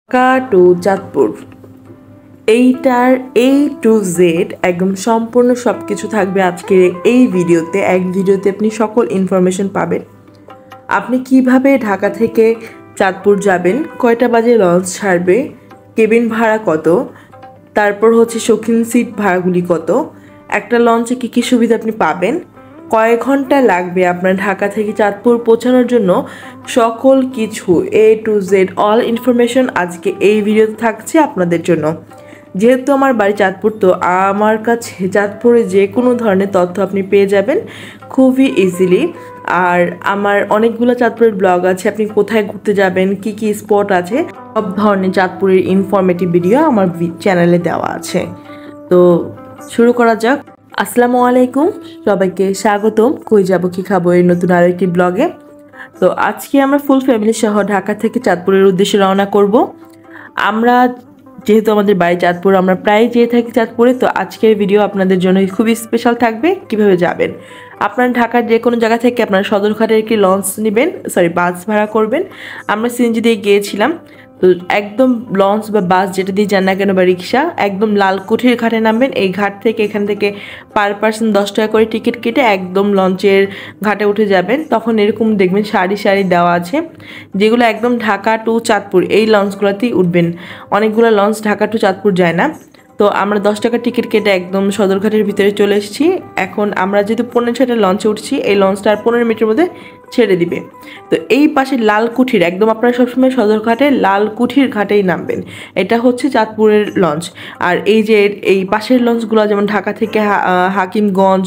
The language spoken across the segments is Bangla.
ঢাকা টু চাঁদপুর এইটার A to Z একদম সম্পূর্ণ সব কিছু থাকবে আজকের এই ভিডিওতে। এক ভিডিওতে আপনি সকল ইনফরমেশন পাবেন। আপনি কিভাবে ঢাকা থেকে চাঁদপুর যাবেন, কয়টা বাজে লঞ্চ ছাড়বে, কেবিন ভাড়া কত, তারপর হচ্ছে শৌখিন সিট ভাড়াগুলি কত, একটা লঞ্চে কী কী সুবিধা আপনি পাবেন, কয়েক ঘন্টা লাগবে আপনার ঢাকা থেকে চাঁদপুর পৌঁছানোর জন্য, সকল কিছু A to Z all information আজকে এই ভিডিওতে থাকছে আপনাদের জন্য। যেহেতু আমার বাড়ি চাঁদপুর, তো আমার কাছে চাঁদপুরে যে কোনো ধরনের তথ্য আপনি পেয়ে যাবেন খুবই ইজিলি। আর আমার অনেকগুলো চাঁদপুরের ব্লগ আছে, আপনি কোথায় ঘুরতে যাবেন, কি কি স্পট আছে, সব ধরনের চাঁদপুরের ইনফরমেটিভ ভিডিও আমার চ্যানেলে দেওয়া আছে। তো শুরু করা যাক। আসসালামু আলাইকুম, সবাইকে স্বাগতম কই যাব কি খাবো এই নতুন আরেকটি ব্লগে। তো আজকে আমরা ফুল ফ্যামিলি সহ ঢাকা থেকে চাঁদপুরের উদ্দেশ্যে রওনা করব। আমরা যেহেতু আমাদের বাড়ি চাঁদপুর, আমরা প্রায় যেয়ে থাকি চাঁদপুরে, তো আজকের ভিডিও আপনাদের জন্য খুবই স্পেশাল থাকবে। কিভাবে যাবেন, আপনারা ঢাকার যে কোনো জায়গা থেকে আপনারা সদরঘাটের একটি লঞ্চ নেবেন, বাস ভাড়া করবেন। আমরা সিএনজি দিয়ে গিয়েছিলাম, তো একদম লঞ্চ বা বাস যেটা দিয়ে যান না কেন বা রিক্সা, একদম লালকুঠির ঘাটে নামবেন। এই ঘাট থেকে এখান থেকে পার পার্সন 10 টাকা করে টিকিট কেটে একদম লঞ্চের ঘাটে উঠে যাবেন। তখন এরকম দেখবেন সারি সারি দেওয়া আছে, যেগুলো একদম ঢাকা টু চাঁদপুর এই লঞ্চগুলোতেই উঠবেন। অনেকগুলো লঞ্চ ঢাকা টু চাঁদপুর যায় না। তো আমরা 10 টাকা টিকিট কেটে একদম সদরঘাটের ভিতরে চলে এসেছি। এখন আমরা যেহেতু 15-6টা লঞ্চে উঠছি, এই লঞ্চটা আর 15 মিনিটের মধ্যে ছেড়ে দিবে। তো এই পাশে লালকুঠির, একদম আপনারা সবসময় সদরঘাটে লালকুঠির ঘাটেই নামবেন। এটা হচ্ছে চাঁদপুরের লঞ্চ। আর এই যে এই পাশের লঞ্চগুলো যেমন ঢাকা থেকে হাকিমগঞ্জ,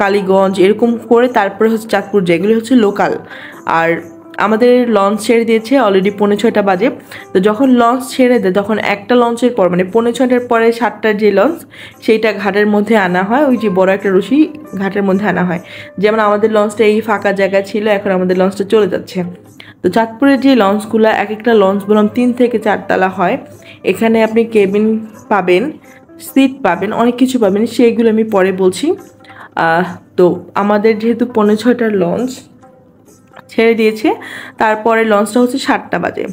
কালীগঞ্জ এরকম করে তারপরে হচ্ছে চাঁদপুর, যেগুলি হচ্ছে লোকাল। আর আমাদের লঞ্চ ছেড়ে দিয়েছে অলরেডি 5:45 বাজে। তো যখন লঞ্চ ছেড়ে দেয় তখন একটা লঞ্চের পর মানে 5:45 পরে 7টার যে লঞ্চ, সেইটা ঘাটের মধ্যে আনা হয়। ওই যে বড় একটা রশি ঘাটের মধ্যে আনা হয়। যেমন আমাদের লঞ্চটা এই ফাঁকা জায়গায় ছিল, এখন আমাদের লঞ্চটা চলে যাচ্ছে। তো চাঁদপুরের যে লঞ্চগুলো, এক একটা লঞ্চ বললাম 3 থেকে 4 তলা হয়। এখানে আপনি কেবিন পাবেন, সিট পাবেন, অনেক কিছু পাবেন, সেইগুলো আমি পরে বলছি। তো আমাদের যেহেতু 5:45টার লঞ্চ ছেড়ে দিয়েছে, তারপরে লঞ্চটা হচ্ছে 7টা বাজে।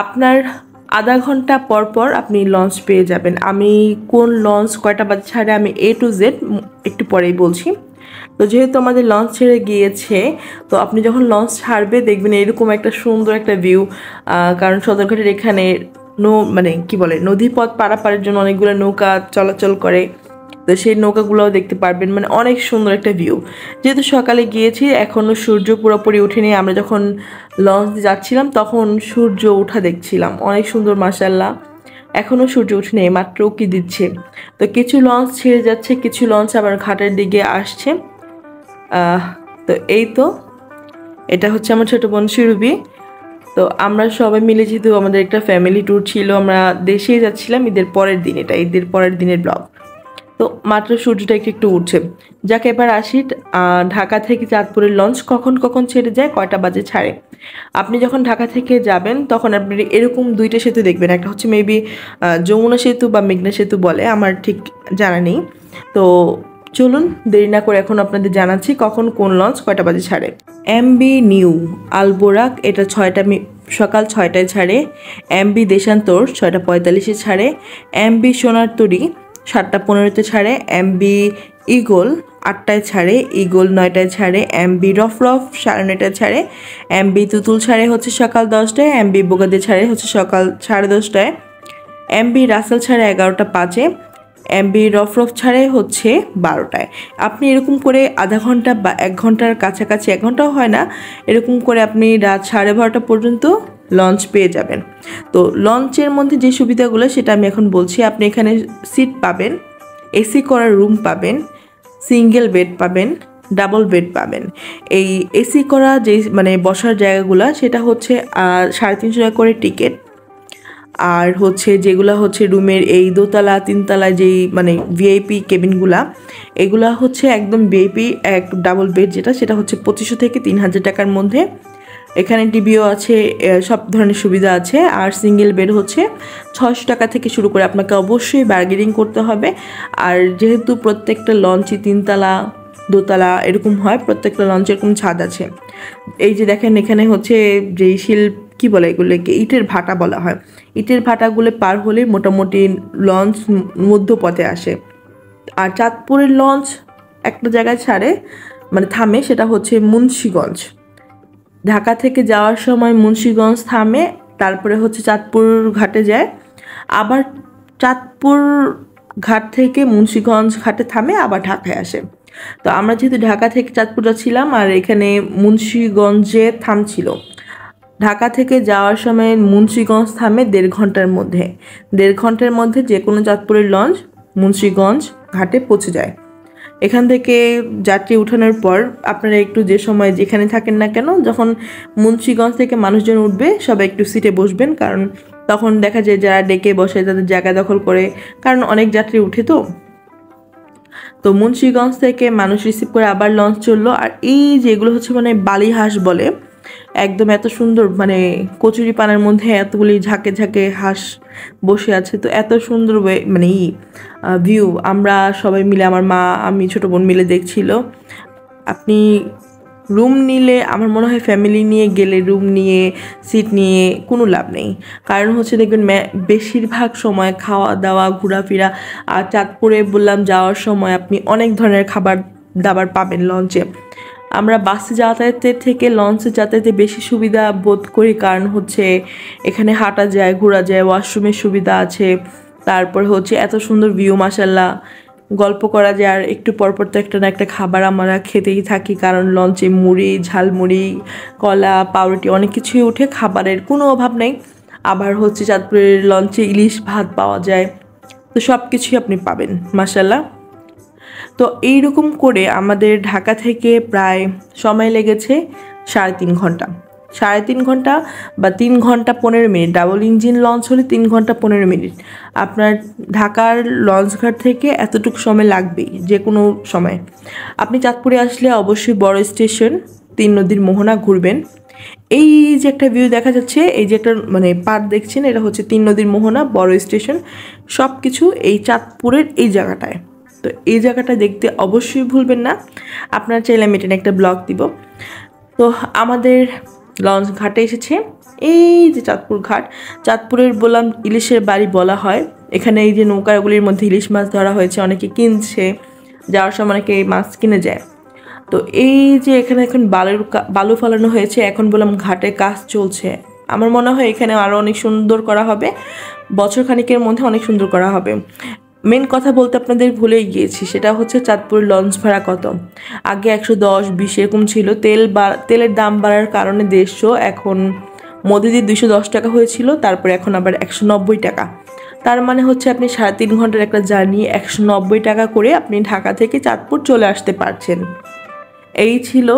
আপনার আধা ঘন্টা পর পর আপনি লঞ্চ পেয়ে যাবেন। আমি কোন লঞ্চ কয়টা বাজে ছাড়ে আমি A to Z একটু পরেই বলছি। তো যেহেতু আমাদের লঞ্চ ছেড়ে গিয়েছে, তো আপনি যখন লঞ্চ ছাড়বে দেখবেন এরকম একটা সুন্দর একটা ভিউ। কারণ সদরঘাটের এখানে মানে কি বলে, নদীপথ পারাপারের জন্য অনেকগুলো নৌকা চলাচল করে। তো সেই নৌকাগুলোও দেখতে পারবেন, মানে অনেক সুন্দর একটা ভিউ। যেহেতু সকালে গিয়েছি, এখনও সূর্য পুরোপুরি ওঠেনি। আমরা যখন লঞ্চ যাচ্ছিলাম তখন সূর্য ওঠা দেখছিলাম, অনেক সুন্দর মাশাআল্লাহ। এখনও সূর্য ওঠেনি, মাত্র উঁকি দিচ্ছে। তো কিছু লঞ্চ ছেড়ে যাচ্ছে, কিছু লঞ্চ আবার ঘাটের দিকে আসছে। তো এই তো এটা হচ্ছে আমার ছোটো বোন সুরভি। তো আমরা সবাই মিলে, যেহেতু আমাদের একটা ফ্যামিলি ট্যুর ছিল, আমরা দেশেই যাচ্ছিলাম ঈদের পরের দিন, এটা ঈদের পরের দিনের ব্লগ। তো মাত্র সূর্যটা একটু একটু উঠছে। যাকে এবার আসি, ঢাকা থেকে চাঁদপুরের লঞ্চ কখন কখন ছেড়ে যায়, কয়টা বাজে ছাড়ে। আপনি যখন ঢাকা থেকে যাবেন তখন আপনি এরকম 2টা সেতু দেখবেন। একটা হচ্ছে মেবি যমুনা সেতু বা মেঘনা সেতু বলে, আমার ঠিক জানা নেই। তো চলুন দেরি না করে এখন আপনাদের জানাচ্ছি কখন কোন লঞ্চ কয়টা বাজে ছাড়ে। MV নিউ আলবোরাক, এটা সকাল 6টায় ছাড়ে। MV দেশান্তর 6:45-এ ছাড়ে। MV সোনারতরী 7:15-তে ছাড়ে। MV ইগল 8টায় ছাড়ে। ইগল 9টায় ছাড়ে। MV রফরফ 9:30টায় ছাড়ে। MV তুতুল ছাড়ে হচ্ছে সকাল 10টায়। MV বোগাদে ছাড়ে হচ্ছে সকাল 10:30টায়। MV রাসেল ছাড়ে 11:05-এ। MV রফরফ ছাড়ে হচ্ছে 12টায়। আপনি এরকম করে আধা ঘন্টা বা 1 ঘন্টার কাছাকাছি, 1 ঘন্টাও হয় না, এরকম করে আপনি রাত 12:30 পর্যন্ত লঞ্চ পেয়ে যাবেন। তো লঞ্চের মধ্যে যে সুবিধাগুলো সেটা আমি এখন বলছি। আপনি এখানে সিট পাবেন, এসি করা রুম পাবেন, সিঙ্গেল বেড পাবেন, ডাবল বেড পাবেন। এই এসি করা যে মানে বসার জায়গাগুলো, সেটা হচ্ছে 350 টাকা করে টিকিট। আর হচ্ছে যেগুলো হচ্ছে রুমের এই 2তলা 3তলা যেই মানে ভিআইপি কেবিনগুলা, এগুলা হচ্ছে একদম ভিআইপি এক ডাবল বেড যেটা, সেটা হচ্ছে 2500 থেকে 3000 টাকার মধ্যে। এখানে টিভিও আছে, সব ধরনের সুবিধা আছে। আর সিঙ্গেল বেড হচ্ছে 600 টাকা থেকে শুরু করে, আপনাকে অবশ্যই বার্গেনিং করতে হবে। আর যেহেতু প্রত্যেকটা লঞ্চই 3তলা 2তলা এরকম হয়, প্রত্যেকটা লঞ্চে এরকম ছাদ আছে। এই যে দেখেন এখানে হচ্ছে যেই শিল্প কি বলে এগুলোকে, ইটের ভাটা বলা হয়। ইটের ভাটাগুলো পার হলে মোটামুটি লঞ্চ মধ্যপথে আসে। আর চাঁদপুরের লঞ্চ একটা জায়গায় ছাড়ে, মানে থামে, সেটা হচ্ছে মুন্সিগঞ্জ। ঢাকা থেকে যাওয়ার সময় মুন্সিগঞ্জ থামে, তারপরে হচ্ছে চাঁদপুর ঘাটে যায়, আবার চাঁদপুর ঘাট থেকে মুন্সিগঞ্জ ঘাটে থামে, আবার ঢাকায় আসে। তো আমরা যেহেতু ঢাকা থেকে চাঁদপুর যাচ্ছিলাম আর এখানে মুন্সিগঞ্জে থামছিল। ঢাকা থেকে যাওয়ার সময় মুন্সিগঞ্জ থামে 1.5 ঘন্টার মধ্যে। 1.5 ঘন্টার মধ্যে যে কোনো চাঁদপুরের লঞ্চ মুন্সিগঞ্জ ঘাটে পৌঁছে যায়। এখান থেকে যাত্রী উঠানোর পর আপনারা একটু যে সময় যেখানে থাকেন না কেন, যখন মুন্সিগঞ্জ থেকে মানুষজন উঠবে সবাই একটু সিটে বসবেন, কারণ তখন দেখা যায় যারা ডেকে বসে তাদের জায়গা দখল করে, কারণ অনেক যাত্রী উঠে। তো মুন্সিগঞ্জ থেকে মানুষ রিসিভ করে আবার লঞ্চ চললো। আর এই যেগুলো হচ্ছে মানে বালি হাঁস বলে, একদম এত সুন্দর, মানে কচুরি পানার মধ্যে এতগুলি ঝাঁকে ঝাঁকে হাঁস বসে আছে। তো এত সুন্দর মানে ভিউ, আমরা সবাই মিলে, আমার মা, আমি, ছোটো বোন মিলে দেখছিল। আপনি রুম নিলে, আমার মনে হয় ফ্যামিলি নিয়ে গেলে রুম নিয়ে সিট নিয়ে কোনো লাভ নেই। কারণ হচ্ছে দেখবেন বেশিরভাগ সময় খাওয়া দাওয়া ঘোরাফেরা, আর চাঁদপুরে বললাম যাওয়ার সময় আপনি অনেক ধরনের খাবার দাবার পাবেন লঞ্চে। আমরা বাসে যাতায়াতের থেকে লঞ্চে যাতায়াতে বেশি সুবিধা বোধ করি, কারণ হচ্ছে এখানে হাঁটা যায়, ঘোরা যায়, ওয়াশরুমের সুবিধা আছে, তারপর হচ্ছে এত সুন্দর ভিউ, মাশাল্লাহ, গল্প করা যায়। আর একটু পরপর তো একটা না একটা খাবার আমরা খেতেই থাকি, কারণ লঞ্চে মুড়ি, ঝালমুড়ি, কলা, পাউরুটি অনেক কিছুই উঠে, খাবারের কোনো অভাব নেই। আবার হচ্ছে চাঁদপুরের লঞ্চে ইলিশ ভাত পাওয়া যায়, তো সব কিছুই আপনি পাবেন মাশাল্লাহ। তো এইরকম করে আমাদের ঢাকা থেকে প্রায় সময় লেগেছে 3.5 ঘন্টা। 3.5 ঘন্টা বা 3 ঘন্টা 15 মিনিট, ডাবল ইঞ্জিন লঞ্চ হলে 3 ঘন্টা 15 মিনিট। আপনার ঢাকার লঞ্চঘাট থেকে এতটুকু সময় লাগবেই যে কোনো সময়। আপনি চাঁদপুরে আসলে অবশ্যই বড় স্টেশন 3 নদীর মোহনা ঘুরবেন। এই যে একটা ভিউ দেখা যাচ্ছে, এই যে একটা মানে পার্ট দেখছেন, এটা হচ্ছে 3 নদীর মোহনা, বড় স্টেশন, সব কিছু এই চাঁদপুরের এই জায়গাটায়। তো এই জায়গাটা দেখতে অবশ্যই ভুলবেন না। আপনারা চাইলে আমি এটা একটা ব্লগ দিব। তো আমাদের লঞ্চ ঘাটে এসেছে, এই যে চাঁদপুর ঘাট। চাঁদপুরের বললাম ইলিশের বাড়ি বলা হয়। এখানে এই যে নৌকাগুলির মধ্যে ইলিশ মাছ ধরা হয়েছে, অনেকে কিনছে, যাওয়ার সময় অনেকে মাছ কিনে যায়। তো এই যে এখানে এখন বালু ফেলানো হয়েছে, এখন বললাম ঘাটে কাজ চলছে। আমার মনে হয় এখানে আরও অনেক সুন্দর করা হবে, বছর খানিকের মধ্যে অনেক সুন্দর করা হবে। মেন কথা বলতে আপনাদের ভুলেই গিয়েছি, সেটা হচ্ছে চাঁদপুর লঞ্চ ভাড়া কত। আগে 110-20 এরকম ছিল, তেলের দাম বাড়ার কারণে 150, এখন মোদিজির 210 টাকা হয়েছিল, তারপরে এখন আবার 190 টাকা। তার মানে হচ্ছে আপনি 3.5 ঘন্টার একটা জার্নি 190 টাকা করে আপনি ঢাকা থেকে চাঁদপুর চলে আসতে পারছেন। এই ছিল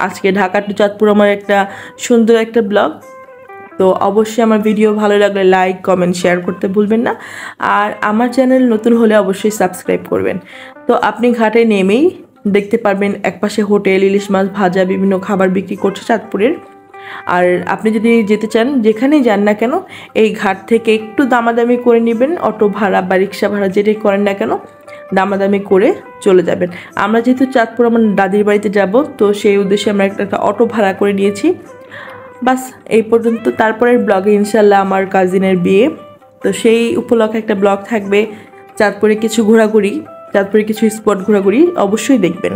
আজকে ঢাকা টু চাঁদপুর আমার একটা সুন্দর একটা ব্লগ। তো অবশ্যই আমার ভিডিও ভালো লাগলে লাইক, কমেন্ট, শেয়ার করতে ভুলবেন না। আর আমার চ্যানেল নতুন হলে অবশ্যই সাবস্ক্রাইব করবেন। তো আপনি ঘাটে নেমেই দেখতে পারবেন একপাশে হোটেল, ইলিশ মাছ ভাজা, বিভিন্ন খাবার বিক্রি করছে চাঁদপুরের। আর আপনি যদি যেতে চান, যেখানেই যান না কেন, এই ঘাট থেকে একটু দামাদামি করে নেবেন, অটো ভাড়া বা রিক্সা ভাড়া যেটাই করেন না কেন, দামাদামি করে চলে যাবেন। আমরা যেহেতু চাঁদপুর আমার দাদির বাড়িতে যাব, তো সেই উদ্দেশ্যে আমরা একটা অটো ভাড়া করে নিয়েছি। বাস এই পর্যন্ত। তারপরের ব্লগে ইনশাল্লাহ আমার কাজিনের বিয়ে, তো সেই উপলক্ষে একটা ব্লগ থাকবে। চাঁদপুরে কিছু ঘোরাঘুরি, চাঁদপুরে কিছু স্পট ঘোরাঘুরি অবশ্যই দেখবেন।